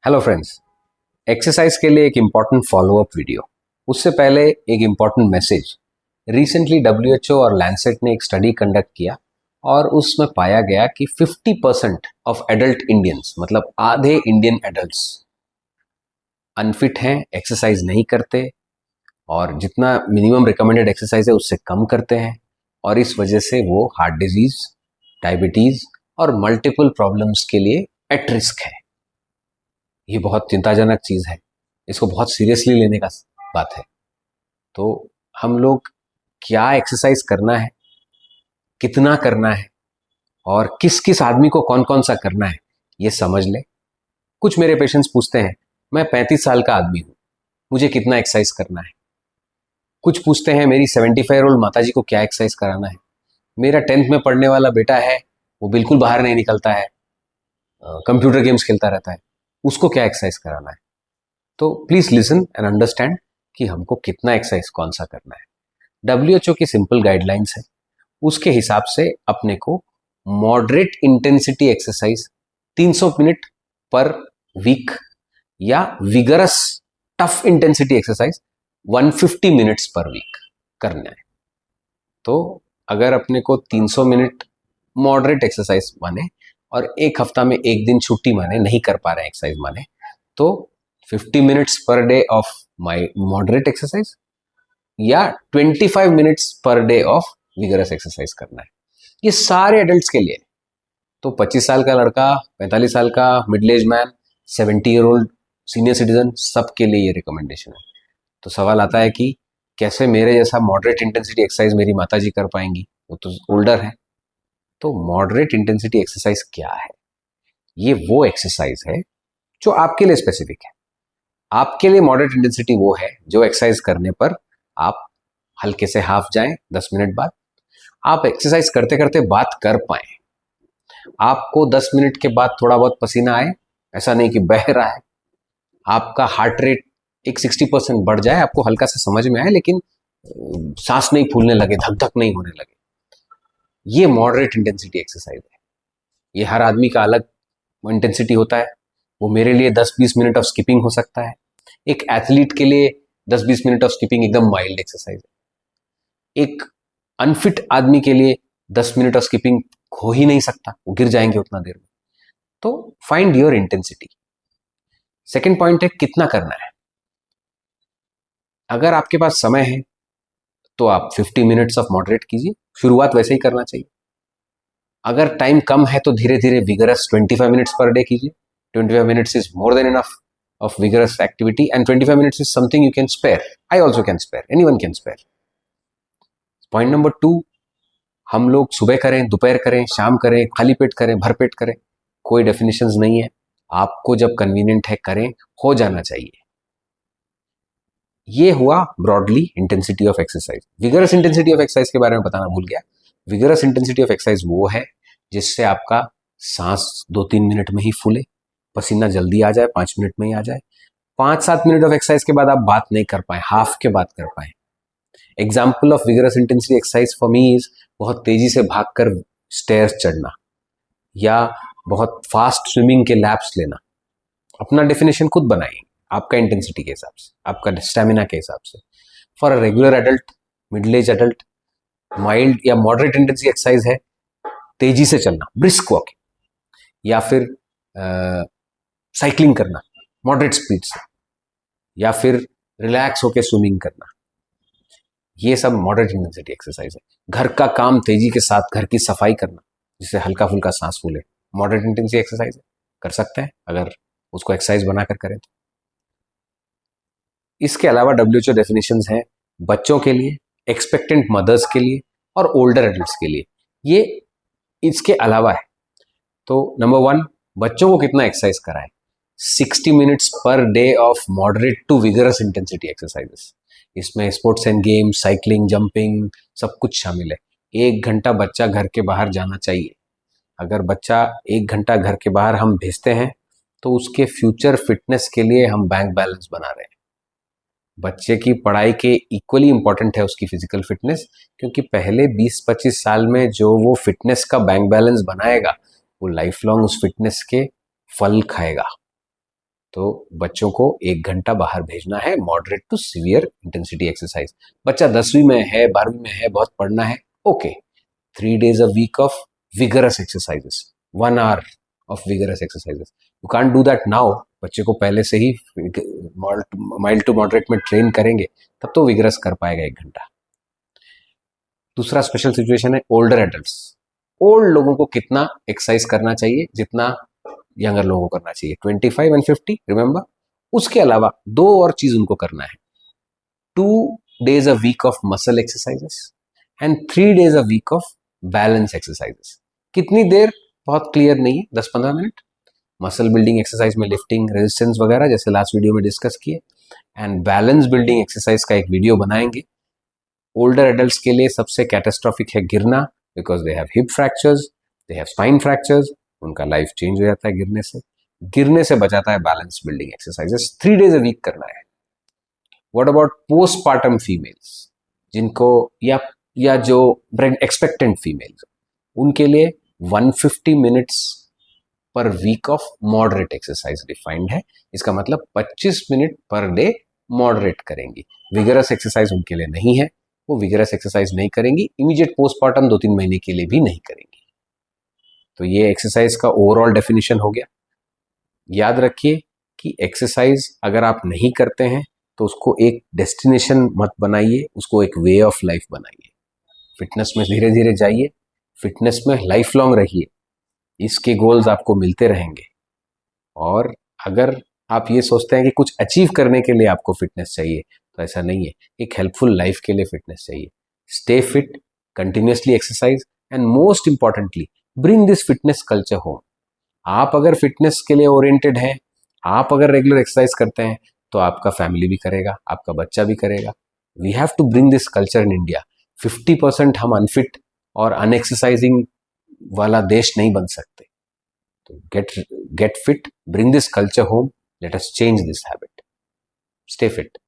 Hello friends, exercise के लिए एक इम्पॉर्टेंट फॉलोअप वीडियो। उससे पहले एक इम्पॉर्टेंट मैसेज। रिसेंटली डब्ल्यूएचओ और लैंसेट ने एक स्टडी कंडक्ट किया और उसमें पाया गया कि 50% ऑफ एडल्ट इंडियंस, मतलब आधे इंडियन एडल्ट्स अनफिट हैं, एक्सरसाइज नहीं करते और जितना मिनिमम रिकमेंडेड एक्सरसाइज है उससे कम करते हैं, और इस वजह से वो हार्ट डिजीज, डायबिटीज और मल्टीपल प्रॉब्लम्स के लिए एट रिस्क है। ये बहुत चिंताजनक चीज़ है, इसको बहुत सीरियसली लेने का बात है। तो हम लोग क्या एक्सरसाइज करना है, कितना करना है और किस किस आदमी को कौन कौन सा करना है, ये समझ ले। कुछ मेरे पेशेंट्स पूछते हैं, मैं 35 साल का आदमी हूँ, मुझे कितना एक्सरसाइज करना है। कुछ पूछते हैं, मेरी 75 ओल्ड माता जी को क्या एक्सरसाइज कराना है। मेरा 10th में पढ़ने वाला बेटा है, वो बिल्कुल बाहर नहीं निकलता है, कंप्यूटर गेम्स खेलता रहता है, उसको क्या एक्सरसाइज कराना है। तो प्लीज लिसन एंड अंडरस्टैंड कि हमको कितना एक्सरसाइज कौन सा करना है। डब्ल्यूएचओ की सिंपल गाइडलाइंस है, उसके हिसाब से अपने को moderate intensity exercise 300 minute per week या vigorous tough intensity exercise 150 minutes पर वीक करना है। तो अगर अपने को 300 मिनट मॉडरेट एक्सरसाइज माने और एक हफ्ता में एक दिन छुट्टी माने, नहीं कर पा रहे हैं एक्सरसाइज माने, तो 50 minutes per day of my moderate exercise या 25 minutes per day of vigorous exercise करना है। ये सारे एडल्ट्स के लिए। तो 25 साल का लड़का, 45 साल का middle age man, 70 year old senior citizen, सबके लिए ये रिकमेंडेशन है। तो सवाल आता है कि कैसे मेरे जैसा मॉडरेट इंटेंसिटी एक्सरसाइज मेरी माता जी कर पाएंगी, वो तो ओल्डर है। तो मॉडरेट इंटेंसिटी एक्सरसाइज क्या है? ये वो एक्सरसाइज है जो आपके लिए स्पेसिफिक है। आपके लिए मॉडरेट इंटेंसिटी वो है जो एक्सरसाइज करने पर आप हल्के से हाफ जाएं, 10 मिनट बाद आप एक्सरसाइज करते करते बात कर पाए, आपको 10 मिनट के बाद थोड़ा बहुत पसीना आए, ऐसा नहीं कि बह रहा है, आपका हार्ट रेट एक 60% बढ़ जाए, आपको हल्का सा समझ में आए, लेकिन सांस नहीं फूलने लगे, धक धक नहीं होने लगे, ये मॉडरेट इंटेंसिटी एक्सरसाइज है। ये हर आदमी का अलग इंटेंसिटी होता है। वो मेरे लिए 10-20 मिनट ऑफ स्किपिंग हो सकता है, एक एथलीट के लिए 10-20 मिनट ऑफ स्किपिंग एकदम माइल्ड एक्सरसाइज है। एक अनफिट आदमी के लिए 10 मिनट ऑफ स्किपिंग हो ही नहीं सकता, वो गिर जाएंगे उतना देर में। तो find your intensity. Second point है कितना करना है। अगर आपके पास समय है तो आप 50 मिनट्स ऑफ मॉडरेट कीजिए, शुरुआत वैसे ही करना चाहिए। अगर टाइम कम है तो धीरे धीरे विगरस 25 मिनट्स पर डे कीजिए। 25 minutes is more than enough of vigorous activity, and 25 minutes is something you can spare. I also can spare. Anyone can spare. Point number 2, हम लोग सुबह करें, दोपहर करें, शाम करें, खाली पेट करें, भर पेट करें, कोई डेफिनेशंस नहीं है। आपको जब कन्वीनियंट है करें, हो जाना चाहिए। ये हुआ broadly intensity of exercise. Vigorous intensity of exercise के बारे में बताना भूल गया। विगरस इंटेंसिटी ऑफ एक्सरसाइज वो है जिससे आपका सांस 2-3 मिनट में ही फूले, पसीना जल्दी आ जाए, 5 मिनट में ही आ जाए, 5-7 मिनट ऑफ एक्सरसाइज के बाद आप बात नहीं कर पाए, हाफ के बात कर पाए। Example of vigorous intensity exercise for me is बहुत तेजी से भागकर स्टेयर्स चढ़ना या बहुत फास्ट स्विमिंग के लैप्स लेना। अपना डेफिनेशन खुद बनाइए, आपका इंटेंसिटी के हिसाब से, आपका स्टेमिना के हिसाब से। For a regular adult, middle age adult, mild या मॉडरेट इंटेंसिटी एक्सरसाइज है तेजी से चलना, ब्रिस्क वॉकिंग, या फिर साइकिलिंग करना मॉडरेट स्पीड से, या फिर रिलैक्स होकर स्विमिंग करना। ये सब मॉडरेट इंटेंसिटी एक्सरसाइज है। घर का काम तेजी के साथ घर की सफाई करना जिससे हल्का फुल्का सांस फूले, मॉडरेट इंटेंसिटी एक्सरसाइज है, कर सकते हैं अगर उसको एक्सरसाइज बनाकर करें तो। इसके अलावा डब्ल्यूएचओ डेफिनेशंस हैं बच्चों के लिए, एक्सपेक्टेंट मदर्स के लिए और ओल्डर एडल्ट्स के लिए। ये इसके अलावा है। तो नंबर 1, बच्चों को कितना एक्सरसाइज कराएं। 60 minutes per day of moderate to vigorous intensity exercises. इसमें sports and games, cycling, jumping, सब कुछ शामिल है। 1 घंटा बच्चा घर के बाहर जाना चाहिए। अगर बच्चा 1 घंटा घर के बाहर हम भेजते हैं तो उसके फ्यूचर फिटनेस के लिए हम बैंक बैलेंस बना रहे हैं। बच्चे की पढ़ाई के इक्वली इंपॉर्टेंट है उसकी फिजिकल फिटनेस, क्योंकि पहले 20-25 साल में जो वो फिटनेस का बैंक बैलेंस बनाएगा वो लाइफ लॉन्ग उस फिटनेस के फल खाएगा। तो बच्चों को 1 घंटा बाहर भेजना है, moderate to severe intensity exercise. बच्चा 10वीं में है, 12वीं में है, बहुत पढ़ना है, okay, 3 days a week of vigorous exercises, 1 hour of vigorous exercises. You can't do that now. बच्चे को पहले से ही माइल्ड टू मॉडरेट में ट्रेन करेंगे तब तो विगरस कर पाएगा 1 घंटा। दूसरा स्पेशल सिचुएशन है ओल्डर एडल्ट्स। ओल्ड लोगों को कितना एक्सरसाइज करना चाहिए जितना यंगर लोगों को करना चाहिए, 25 and 50, रिमेंबर। उसके अलावा 2 और चीज उनको करना है, 2 days a week of muscle exercises and 3 days a week of balance exercises। कितनी देर बहुत क्लियर नहीं है, 10-15 मिनट। मसल बिल्डिंग एक्सरसाइज में लिफ्टिंग, रेजिस्टेंस वगैरह जैसे लास्ट वीडियो में डिस्कस किए, एंड बैलेंस बिल्डिंग एक्सरसाइज का एक वीडियो बनाएंगे। ओल्डर एडल्ट्स के लिए सबसे कैटास्ट्रॉफिक है गिरना, because they have hip fractures, they have spine fractures, उनका लाइफ चेंज हो जाता है गिरने से। गिरने से बचाता है balance building exercises, 3 days a week करना है। व्हाट अबाउट पोस्टपार्टम फीमेल्स, जिनको या जो एक्सपेक्टेंट फीमेल्स, उनके लिए 150 मिनट्स पर week of moderate exercise defined है। इसका मतलब 25 मिनट पर डे मॉडरेट करेंगी। विगरस एक्सरसाइज उनके लिए नहीं है, वो विगरस एक्सरसाइज नहीं करेंगी, इमीडिएट पोस्टपार्टम 2-3 महीने के लिए भी नहीं करेंगी। तो ये एक्सरसाइज का ओवरऑल डेफिनेशन हो गया। याद रखिए कि एक्सरसाइज अगर आप नहीं करते हैं तो उसको एक डेस्टिनेशन मत बनाइए, उसको एक वे ऑफ लाइफ बनाइए। फिटनेस में धीरे धीरे जाइए, फिटनेस में लाइफ लॉन्ग रहिए, इसके गोल्स आपको मिलते रहेंगे। और अगर आप ये सोचते हैं कि कुछ अचीव करने के लिए आपको फिटनेस चाहिए, तो ऐसा नहीं है, एक हेल्पफुल लाइफ के लिए फिटनेस चाहिए। Stay fit, continuously exercise, and most importantly bring this fitness culture home. आप अगर फिटनेस के लिए ओरिएंटेड हैं, आप अगर रेगुलर एक्सरसाइज करते हैं, तो आपका फैमिली भी करेगा, आपका बच्चा भी करेगा। We have to bring this culture in India. 50% हम अनफिट और अनएक्सरसाइजिंग वाला देश नहीं बन सकते। तो get fit, bring this culture home, let us change this habit, stay fit.